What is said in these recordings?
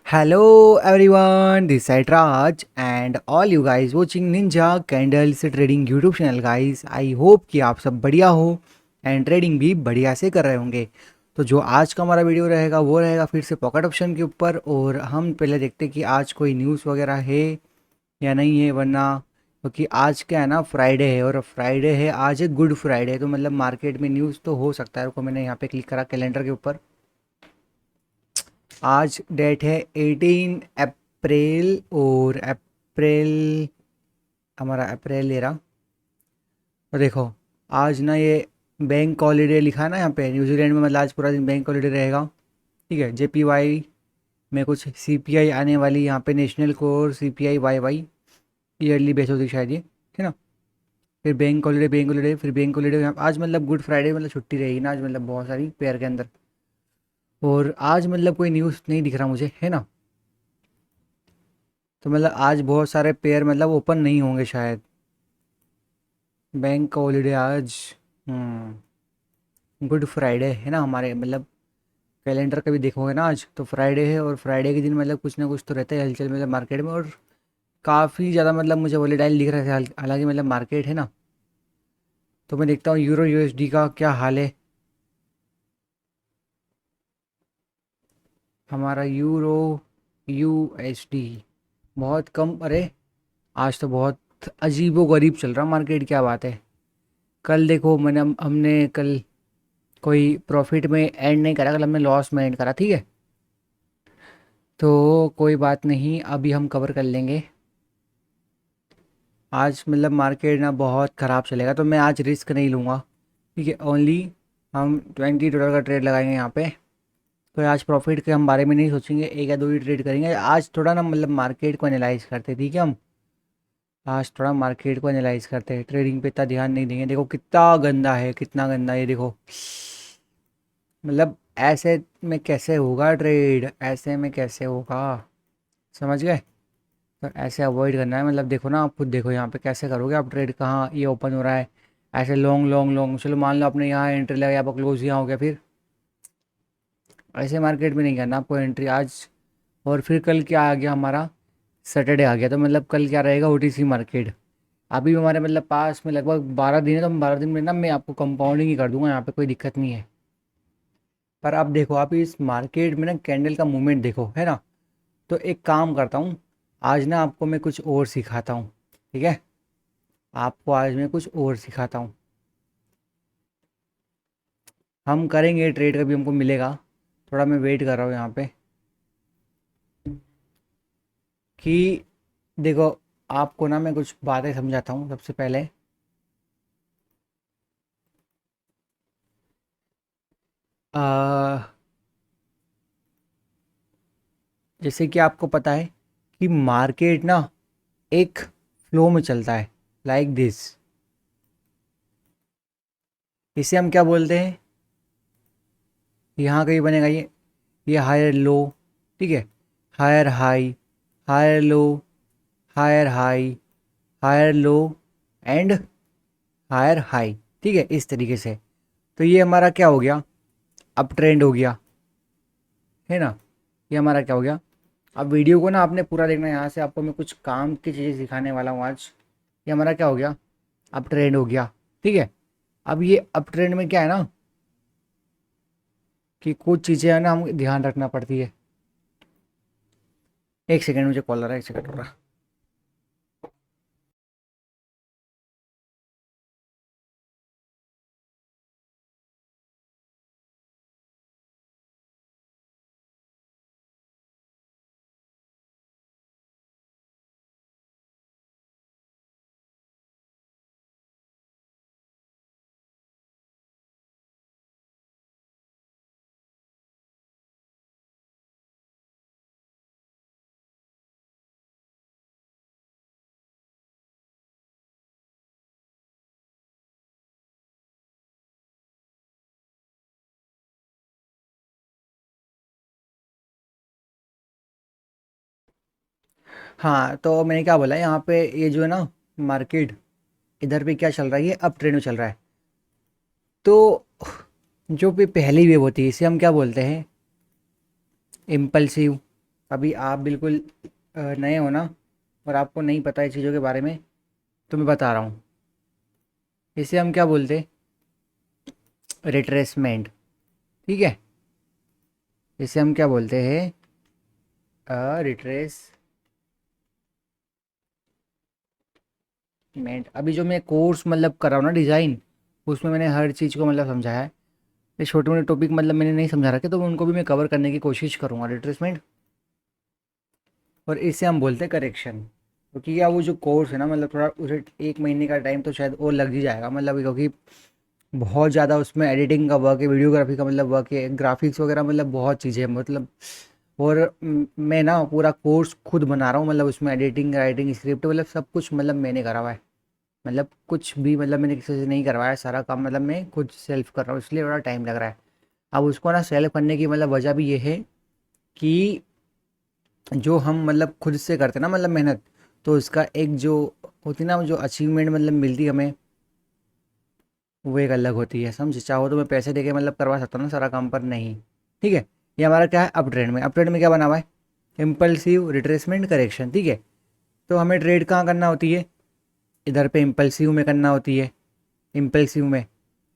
Hello everyone, this is Raj and all you guys watching Ninja Candles Trading YouTube channel guys. I hope कि आप सब बढ़िया हो and trading भी बढ़िया से कर रहे होंगे। तो जो आज का हमारा वीडियो रहेगा वो रहेगा फिर से पॉकेट ऑप्शन के ऊपर, और हम पहले देखते हैं कि आज कोई न्यूज़ वगैरह है या नहीं है, वरना क्योंकि आज क्या है ना, फ्राइडे है और फ्राइडे है, आज है गुड फ्राइडे, तो मतलब मार्केट में न्यूज़ तो हो सकता है। रुको, मैंने यहाँ पे क्लिक करा कैलेंडर के ऊपर। आज डेट है 18 अप्रैल, और अप्रैल हमारा अप्रैल ले रहा। तो देखो, आज ना ये बैंक हॉलीडे लिखा है ना यहाँ पे न्यूजीलैंड में, मतलब आज पूरा दिन बैंक हॉलीडे रहेगा। ठीक है, जेपीवाई में कुछ सीपीआई आने वाली, यहाँ पे national core CPI Y yearly base होती है शायद ये, है ना। फिर बैंक हॉलीडे फिर बैंक हॉलीडे आज, मतलब गुड फ्राइडे, मतलब छुट्टी रहेगी ना आज, मतलब बहुत सारी पेयर के अंदर। और आज मतलब कोई न्यूज़ नहीं दिख रहा मुझे, है ना। तो मतलब आज बहुत सारे पेयर मतलब ओपन नहीं होंगे शायद, बैंक का हॉलीडे आज। गुड फ्राइडे है ना हमारे, मतलब कैलेंडर का भी देखोगे ना, आज तो फ्राइडे है, और फ्राइडे के दिन मतलब कुछ ना कुछ तो रहता है हलचल मतलब मार्केट में, और काफ़ी ज़्यादा मतलब मुझे वॉलेटाइल दिख रहा है हालांकि मतलब मार्केट है ना। तो मैं देखता हूँ यूरो यूएसडी का क्या हाल है। हमारा यूरो यूएसडी बहुत कम, अरे आज तो बहुत अजीबो गरीब चल रहा मार्केट, क्या बात है। कल देखो, हमने कल कोई प्रॉफिट में एंड नहीं करा, कल हमने लॉस में एंड करा, ठीक है। तो कोई बात नहीं, अभी हम कवर कर लेंगे। आज मतलब मार्केट ना बहुत ख़राब चलेगा, तो मैं आज रिस्क नहीं लूँगा। ठीक है, ओनली हम $20 का ट्रेड लगाएंगे यहाँ पे। कोई आज प्रॉफिट के हम बारे में नहीं सोचेंगे, एक या दो ही ट्रेड करेंगे आज। थोड़ा ना मतलब मार्केट को एनालाइज करते, ठीक है। हम आज थोड़ा मार्केट को एनालाइज करते हैं, ट्रेडिंग पे इतना ध्यान नहीं देंगे। देखो कितना गंदा है, कितना गंदा है ये देखो। मतलब ऐसे में कैसे होगा ट्रेड, ऐसे में कैसे होगा, समझ गए। तो ऐसे अवॉइड करना है, मतलब देखो ना, आप खुद देखो यहाँ पे कैसे करोगे आप ट्रेड, कहाँ ये ओपन हो रहा है, ऐसे लॉन्ग लॉन्ग लॉन्ग। चलो मान लो आपने यहाँ एंट्री लगाई, आपका क्लोज यहाँ हो गया, फिर ऐसे मार्केट में नहीं करना आपको एंट्री आज। और फिर कल क्या आ गया हमारा, सैटरडे आ गया, तो मतलब कल क्या रहेगा, ओटीसी मार्केट। अभी हमारे मतलब पास में लगभग 12 दिन है, तो हम 12 दिन में ना मैं आपको कंपाउंडिंग ही कर दूंगा, यहाँ पे कोई दिक्कत नहीं है। पर अब देखो, आप इस मार्केट में ना कैंडल का मूवमेंट देखो, है ना। तो एक काम करता हूँ, आज ना आपको मैं कुछ और सिखाता हूँ, ठीक है। आपको आज मैं कुछ और सिखाता हूँ। हम करेंगे ट्रेड, कभी हमको मिलेगा। थोड़ा मैं वेट कर रहा हूँ यहाँ पे कि देखो, आपको ना मैं कुछ बातें समझाता हूँ सबसे पहले। आ, जैसे कि आपको पता है कि मार्केट ना एक फ्लो में चलता है, लाइक दिस। इसे हम क्या बोलते हैं, यहाँ कहीं बनेगा ये हायर लो, ठीक है, higher high, higher low, higher high, higher low and higher high, ठीक है, इस तरीके से। तो ये हमारा क्या हो गया, अप ट्रेंड हो गया, है ना। ये हमारा क्या हो गया। अब वीडियो को ना आपने पूरा देखना, यहाँ से आपको मैं कुछ काम की चीज़ें सिखाने वाला हूँ आज। ये हमारा क्या हो गया, अप ट्रेंड हो गया, ठीक है। अब ये अप ट्रेंड में क्या है ना, कि कुछ चीज़ें है ना हम ध्यान रखना पड़ती है। एक सेकंड, मुझे कॉल आ रहा है, एक सेकंड हो रहा। हाँ, तो मैंने क्या बोला, यहाँ पे ये जो है ना मार्केट, इधर पे क्या चल रहा है, ये अप ट्रेंड में चल रहा है। तो जो भी पहली वेव होती है, इसे हम क्या बोलते हैं, इम्पल्सिव, अभी आप बिल्कुल नए हो ना, और आपको नहीं पता है चीज़ों के बारे में, तो मैं बता रहा हूँ। इसे हम क्या बोलते, रिट्रेसमेंट। ठीक है, इसे हम क्या बोलते हैं, रिट्रेसमेंट। अभी जो मैं कोर्स मतलब कर रहा हूँ ना, डिज़ाइन, उसमें मैंने हर चीज़ को मतलब समझाया है। ये छोटे मोटे टॉपिक मतलब मैंने नहीं समझा रखे, तो उनको भी मैं कवर करने की कोशिश करूँगा, रिट्रेसमेंट। और इसे हम बोलते हैं करेक्शन। क्योंकि क्या वो जो कोर्स है ना, मतलब थोड़ा उसे 1 महीने का टाइम तो शायद और लग ही जाएगा, मतलब क्योंकि बहुत ज़्यादा उसमें एडिटिंग का वर्क है, वीडियोग्राफी का मतलब वर्क है, ग्राफिक्स वगैरह, मतलब बहुत चीज़ें हैं मतलब। और मैं ना पूरा कोर्स खुद बना रहा हूँ, मतलब उसमें एडिटिंग, राइटिंग, स्क्रिप्ट, मतलब सब कुछ मतलब मैंने करा हुआ है। मतलब कुछ भी मतलब मैंने किसी से नहीं करवाया, सारा काम मतलब मैं खुद सेल्फ कर रहा हूँ, इसलिए थोड़ा टाइम लग रहा है। अब उसको ना सेल्फ करने की मतलब वजह भी ये है कि जो हम मतलब खुद से करते हैं ना मतलब मेहनत, तो इसका एक जो होती ना, जो अचीवमेंट मतलब मिलती है हमें, वो एक अलग होती है, समझे। चाहो तो मैं पैसे देके मतलब करवा सकता हूँ ना सारा काम, पर नहीं। ठीक है, ये हमारा क्या है, अप ट्रेंड में। अप ट्रेंड में क्या बना हुआ है, इम्पल्सिव, रिट्रेसमेंट, करेक्शन। ठीक है, तो हमें ट्रेड कहाँ करना होती है, इधर पे इम्पल्सिव में करना होती है, इम्पल्सिव में।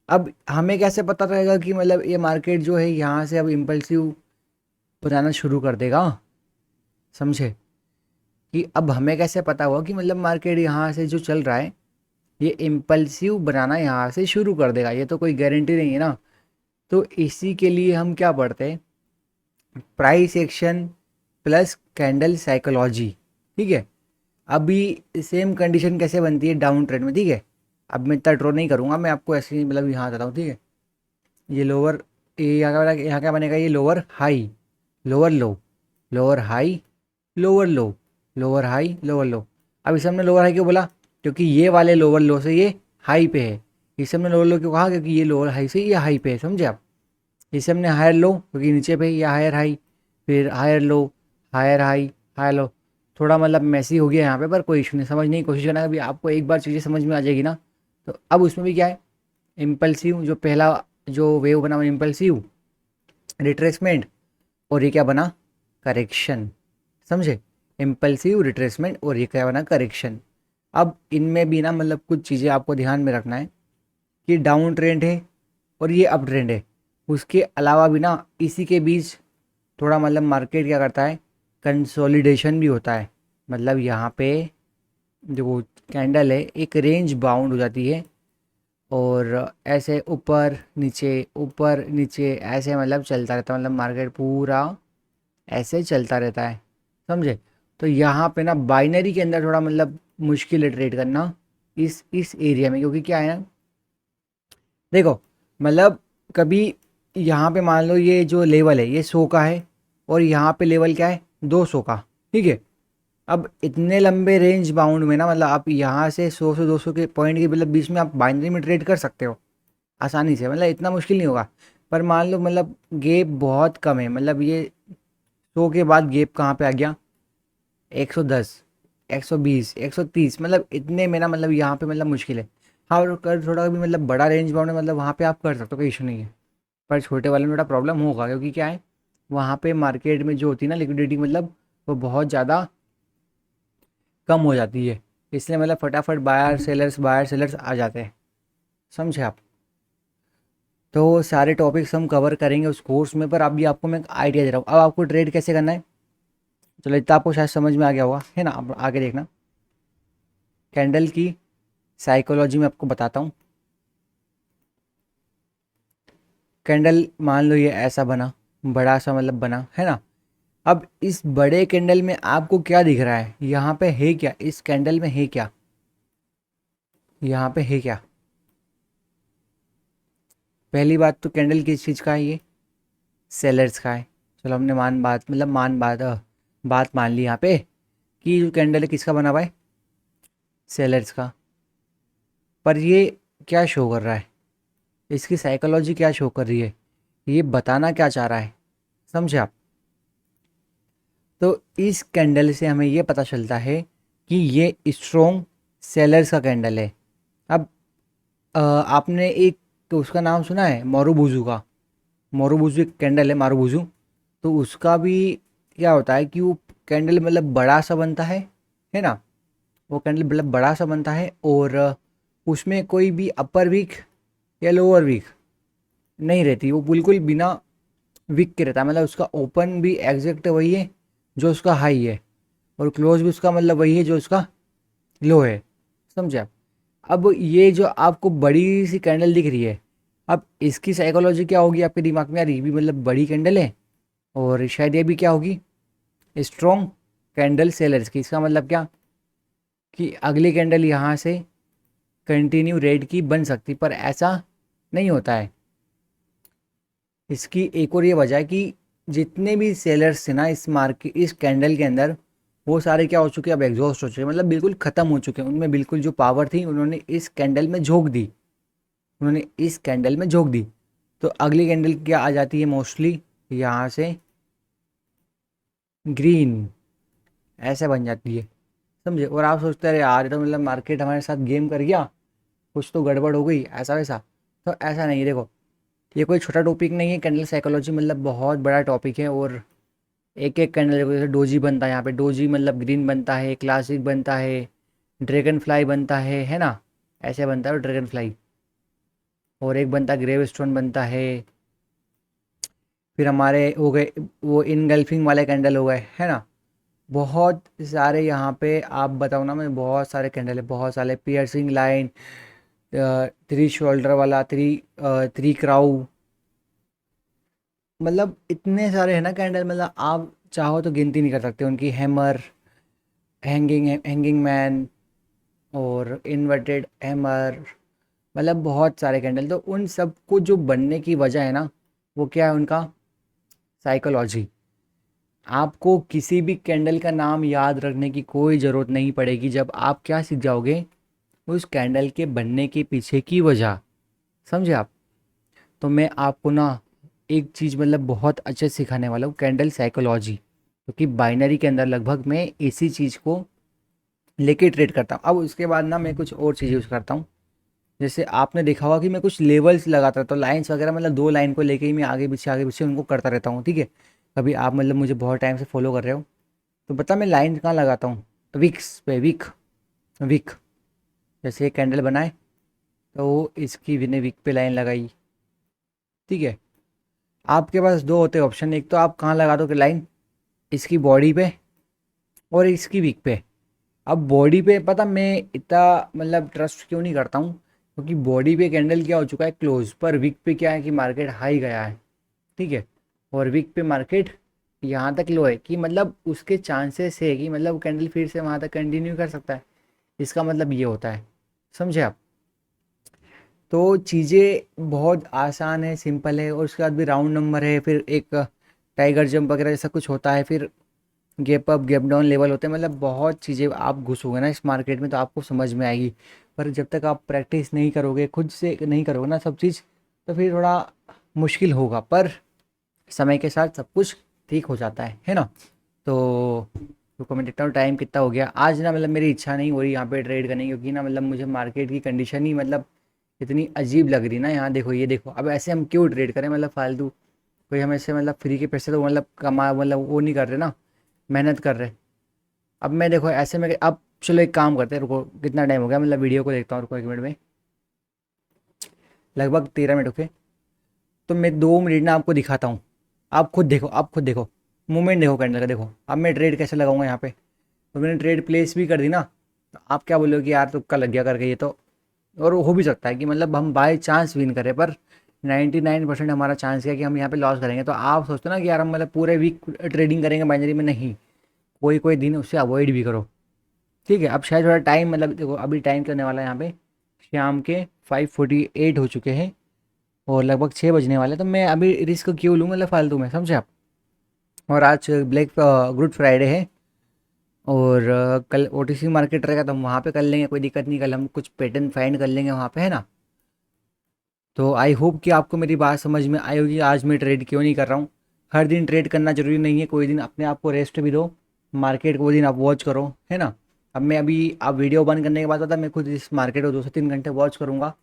अब हमें कैसे पता रहेगा कि मतलब ये मार्केट जो है यहाँ से अब इम्पल्सिव बनाना शुरू कर देगा, समझे। कि अब हमें कैसे पता हुआ कि मतलब मार्केट यहाँ से जो चल रहा है, ये इम्पल्सिव बनाना यहाँ से शुरू कर देगा, ये तो कोई गारंटी नहीं है ना। तो इसी के लिए हम क्या पढ़ते हैं, price action plus candle psychology. ठीक है, अभी सेम कंडीशन कैसे बनती है डाउन ट्रेंड में। ठीक है, अब मैं इतना ड्रॉ नहीं करूँगा, मैं आपको ऐसे ही मतलब यहाँ बताता हूँ। ठीक है, ये लोअर, ये यहाँ क्या बनेगा, ये लोअर हाई, लोअर लो, लोअर हाई, लोअर लो, लोअर हाई, लोअर लो। अब इसे हमने लोअर हाई क्यों बोला, क्योंकि ये वाले लोअर लो से ये हाई पे है। इसे हमने लोअर लो क्यों कहा, क्योंकि ये लोअर हाई से ये हाई पे है, समझे आप। इसे हमने हायर लो क्योंकि नीचे पे, या हायर हाई, फिर higher low, higher high, higher low. थोड़ा मतलब मैसी हो गया यहाँ पे, पर कोई इशू नहीं, समझने की कोशिश करना। अभी आपको एक बार चीज़ें समझ में आ जाएगी ना। तो अब उसमें भी क्या है, इम्पल्सिव, जो पहला जो वेव बना वो इम्पल्सिव, रिट्रेसमेंट, और ये क्या बना, करेक्शन, समझे। इम्पल्सिव, रिट्रेसमेंट, और ये क्या बना, करेक्शन। अब इनमें भी ना मतलब कुछ चीज़ें आपको ध्यान में रखना है कि डाउन ट्रेंड है और ये अप ट्रेंड है। उसके अलावा भी ना इसी के बीच थोड़ा मतलब मार्केट क्या करता है, कंसोलिडेशन भी होता है। मतलब यहाँ पे जो कैंडल है एक रेंज बाउंड हो जाती है, और ऐसे ऊपर नीचे ऐसे मतलब चलता रहता है, मतलब मार्केट पूरा ऐसे चलता रहता है, समझे। तो यहाँ पे ना बाइनरी के अंदर थोड़ा मतलब मुश्किल है ट्रेड करना इस एरिया में, क्योंकि क्या है ना, देखो, मतलब कभी यहाँ पे मान लो ये जो लेवल है ये 100 का है, और यहाँ पे लेवल क्या है, 200 का। ठीक है, अब इतने लंबे रेंज बाउंड में ना मतलब आप यहाँ से 100 से 200 के पॉइंट के मतलब बीच में आप बाइनरी में ट्रेड कर सकते हो आसानी से, मतलब इतना मुश्किल नहीं होगा। पर मान लो मतलब गैप बहुत कम है, मतलब ये 100 के बाद गैप कहाँ पे आ गया, 110, 120, 130, मतलब इतने में ना मतलब यहाँ पे मतलब मुश्किल है। हाँ, और कर थोड़ा भी मतलब बड़ा रेंज बाउंड है, मतलब वहाँ पे आप कर सकते हो, कोई इशू नहीं है। पर छोटे वाले में थोड़ा प्रॉब्लम होगा, क्योंकि क्या है, वहाँ पे मार्केट में जो होती है ना लिक्विडिटी, मतलब वो बहुत ज़्यादा कम हो जाती है। इसलिए मतलब फटाफट बायर सेलर्स आ जाते हैं, समझे आप। तो सारे टॉपिक्स हम कवर करेंगे उस कोर्स में, पर अभी आपको मैं एक आइडिया दे रहा हूँ। अब आपको ट्रेड कैसे करना है, चलो इतना आपको शायद समझ में आ गया होगा, है ना। अब आगे देखना, कैंडल की साइकोलॉजी में आपको बताता हूँ। कैंडल मान लो ये ऐसा बना, बड़ा सा मतलब बना, है ना। अब इस बड़े कैंडल में आपको क्या दिख रहा है, यहाँ पे है क्या, इस कैंडल में है क्या, यहाँ पे है क्या। पहली बात तो कैंडल किस चीज़ का है, ये सेलर्स का है। चलो हमने बात मान ली यहाँ पे कि जो कैंडल है किसका बना हुआ है, सेलर्स का। पर ये क्या शो कर रहा है, इसकी साइकोलॉजी क्या शो कर रही है, ये बताना क्या चाह रहा है, समझे आप। तो इस कैंडल से हमें ये पता चलता है कि ये स्ट्रॉन्ग सेलर्स का कैंडल है। अब आपने एक तो उसका नाम सुना है मारूबुजू का, मारूबुजू एक कैंडल है, मारूबुजू। तो उसका भी क्या होता है कि वो कैंडल मतलब बड़ा सा बनता है ना, वो कैंडल मतलब बड़ा सा बनता है और उसमें कोई भी अपर वीक या लोअर वीक नहीं रहती, वो बिल्कुल बिना वीक के रहता है, मतलब उसका ओपन भी एग्जैक्ट वही है जो उसका हाई है और क्लोज भी उसका मतलब वही है जो उसका लो है, समझे आप। अब ये जो आपको बड़ी सी कैंडल दिख रही है, अब इसकी साइकोलॉजी क्या होगी आपके दिमाग में, यार ये भी मतलब बड़ी कैंडल है और शायद ये भी क्या होगी, स्ट्रॉन्ग कैंडल सेलर्स की। इसका मतलब क्या कि अगली कैंडल यहाँ से कंटिन्यू रेड की बन सकती, पर ऐसा नहीं होता है। इसकी एक और ये वजह है कि जितने भी सेलर्स थे ना इस मार्केट इस कैंडल के अंदर, वो सारे क्या हो चुके हैं, अब एग्जॉस्ट हो चुके हैं, मतलब बिल्कुल ख़त्म हो चुके हैं, उनमें बिल्कुल जो पावर थी उन्होंने इस कैंडल में झोंक दी, उन्होंने इस कैंडल में झोंक दी। तो अगली कैंडल क्या आ जाती है मोस्टली, यहाँ से ग्रीन ऐसे बन जाती है, समझे। और आप सोचते रहे यार ये तो मतलब मार्केट हमारे साथ गेम कर गया, कुछ तो गड़बड़ हो गई ऐसा वैसा। तो ऐसा नहीं है, देखो ये कोई छोटा टॉपिक नहीं है, कैंडल साइकोलॉजी मतलब बहुत बड़ा टॉपिक है। और एक एक कैंडल देखो, जैसे डोजी बनता है, यहाँ पे डोजी मतलब ग्रीन बनता है, क्लासिक बनता है, ड्रैगन फ्लाई बनता है ना, ऐसे बनता है ड्रैगन फ्लाई। और एक बनता है ग्रेव स्टोन बनता है। फिर हमारे हो गए वो इनगल्फिंग वाले कैंडल हो गए, है ना। बहुत सारे यहाँ पे आप बताओ ना, मैं बहुत सारे कैंडल है, बहुत सारे पियर्सिंग लाइन, थ्री शोल्डर वाला, थ्री क्राउ, मतलब इतने सारे हैं ना कैंडल, मतलब आप चाहो तो गिनती नहीं कर सकते उनकी। हैमर, हैंगिंग मैन और इन्वर्टेड हैमर, मतलब बहुत सारे कैंडल। तो उन सब को जो बनने की वजह है ना, वो क्या है, उनका साइकोलॉजी। आपको किसी भी कैंडल का नाम याद रखने की कोई ज़रूरत नहीं पड़ेगी जब आप क्या सीख जाओगे, उस कैंडल के बनने के पीछे की वजह, समझे आप। तो मैं आपको ना एक चीज़ मतलब बहुत अच्छे से सिखाने वाला हूँ, कैंडल साइकोलॉजी, क्योंकि बाइनरी के अंदर लगभग मैं इसी चीज़ को लेके ट्रेड करता हूँ। अब उसके बाद ना मैं कुछ और चीज़ यूज़ करता हूँ, जैसे आपने देखा होगा कि मैं कुछ लेवल्स लगाता रहता हूँ, लाइन्स वगैरह, मतलब दो लाइन को लेके ही मैं आगे पीछे उनको करता रहता हूँ, ठीक है। कभी आप मतलब मुझे बहुत टाइम से फॉलो कर रहे हो तो पता मैं लाइन कहाँ लगाता हूँ, विक्स पे, विक विक। जैसे एक कैंडल बनाए तो इसकी मैंने विक पे लाइन लगाई, ठीक है। आपके पास दो होते हैं ऑप्शन, एक तो आप कहाँ लगा दो कि लाइन, इसकी बॉडी पे और इसकी विक पे। अब बॉडी पे पता मैं इतना मतलब ट्रस्ट क्यों नहीं करता हूँ, क्योंकि बॉडी पे कैंडल क्या हो चुका है, क्लोज, पर विक पे क्या है कि मार्केट हाई गया है, ठीक है। और विक पे मार्केट यहाँ तक लो है, कि मतलब उसके चांसेस है कि मतलब कैंडल फिर से वहाँ तक कंटिन्यू कर सकता है। इसका मतलब ये होता है, समझे आप। तो चीज़ें बहुत आसान है, सिंपल है। और उसके बाद भी राउंड नंबर है, फिर एक टाइगर जंप वगैरह जैसा कुछ होता है, फिर gap up gap down level होते हैं, मतलब बहुत चीज़ें। आप घुसोगे ना इस मार्केट में तो आपको समझ में आएगी, पर जब तक आप प्रैक्टिस नहीं करोगे, खुद से नहीं करोगे ना सब चीज़, तो फिर थोड़ा मुश्किल होगा। पर समय के साथ सब कुछ ठीक हो जाता है ना। तो रुको मैं देखता हूँ टाइम कितना हो गया। आज ना मतलब मेरी इच्छा नहीं हो रही यहाँ पे ट्रेड करने की, क्योंकि ना मतलब मुझे मार्केट की कंडीशन ही मतलब इतनी अजीब लग रही ना। यहाँ देखो, ये देखो, अब ऐसे हम क्यों ट्रेड करें, मतलब फालतू। कोई हम ऐसे मतलब फ्री के पैसे तो मतलब कमा मतलब वो नहीं कर रहे ना, मेहनत कर रहे। अब मैं देखो ऐसे में, अब चलो एक काम करते हैं, रुको कितना टाइम हो गया, मतलब वीडियो को देखता हूँ, रुको एक मिनट में, लगभग 13 मिनट ओके। तो मैं 2 मिनट ना आपको दिखाता हूँ, आप खुद देखो, आप खुद देखो, मूवमेंट देखो कैंडल का, देखो अब मैं ट्रेड कैसे लगाऊंगा यहाँ पे। तो मैंने ट्रेड प्लेस भी कर दी ना, तो आप क्या बोलोगे कि यार तुक्का लग गया करके ये तो। और हो भी सकता है कि मतलब हम बाय चांस विन करें, पर 99% हमारा चांस है कि हम यहाँ पे लॉस करेंगे। तो आप सोचते हो ना कि यार हम मतलब पूरे वीक ट्रेडिंग करेंगे बाइनरी में, नहीं, कोई कोई दिन उससे अवॉइड भी करो, ठीक है। अब शायद थोड़ा टाइम मतलब देखो, अभी टाइम करने वाला है यहाँ पे शाम के 5:48 हो चुके हैं और लगभग 6 बजने वाले हैं। तो मैं अभी रिस्क क्यों लूँ मतलब फालतू में, समझे आप। और आज गुड फ्राइडे है और कल ओटीसी मार्केट रहेगा, तो हम वहाँ पे कर लेंगे, कोई दिक्कत नहीं। कल हम कुछ पैटर्न फाइंड कर लेंगे वहाँ पे, है ना। तो आई होप कि आपको मेरी बात समझ में आई होगी, आज मैं ट्रेड क्यों नहीं कर रहा हूँ। हर दिन ट्रेड करना ज़रूरी नहीं है, कोई दिन अपने आप को रेस्ट भी दो, मार्केट को वो दिन आप वॉच करो, है ना। अब मैं अभी आप वीडियो बंद करने के बाद पता मैं खुद इस मार्केट को 2 से 3 घंटे वॉच करूँगा,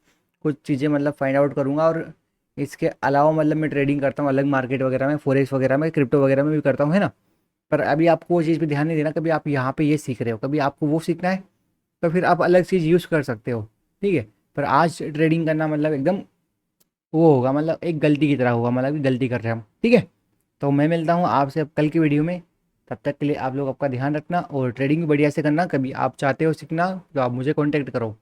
कुछ चीज़ें मतलब फाइंड आउट करूँगा। और इसके अलावा मतलब मैं ट्रेडिंग करता हूँ अलग मार्केट वगैरह में, फॉरेक्स वगैरह में, क्रिप्टो वगैरह में भी करता हूँ, है ना। पर अभी आपको वो चीज़ पे ध्यान नहीं देना, कभी आप यहाँ पे ये सीख रहे हो, कभी आपको वो सीखना है, तो फिर आप अलग चीज़ यूज़ कर सकते हो। ठीक है, पर आज ट्रेडिंग करना मतलब एकदम वो होगा, मतलब एक गलती की तरह होगा, मतलब कि गलती कर रहे हैं हम। ठीक है, तो मैं मिलता हूँ आपसे अब कल की वीडियो में। तब तक के लिए आप लोग आपका ध्यान रखना और ट्रेडिंग भी बढ़िया से करना। कभी आप चाहते हो सीखना तो आप मुझे कॉन्टेक्ट करो।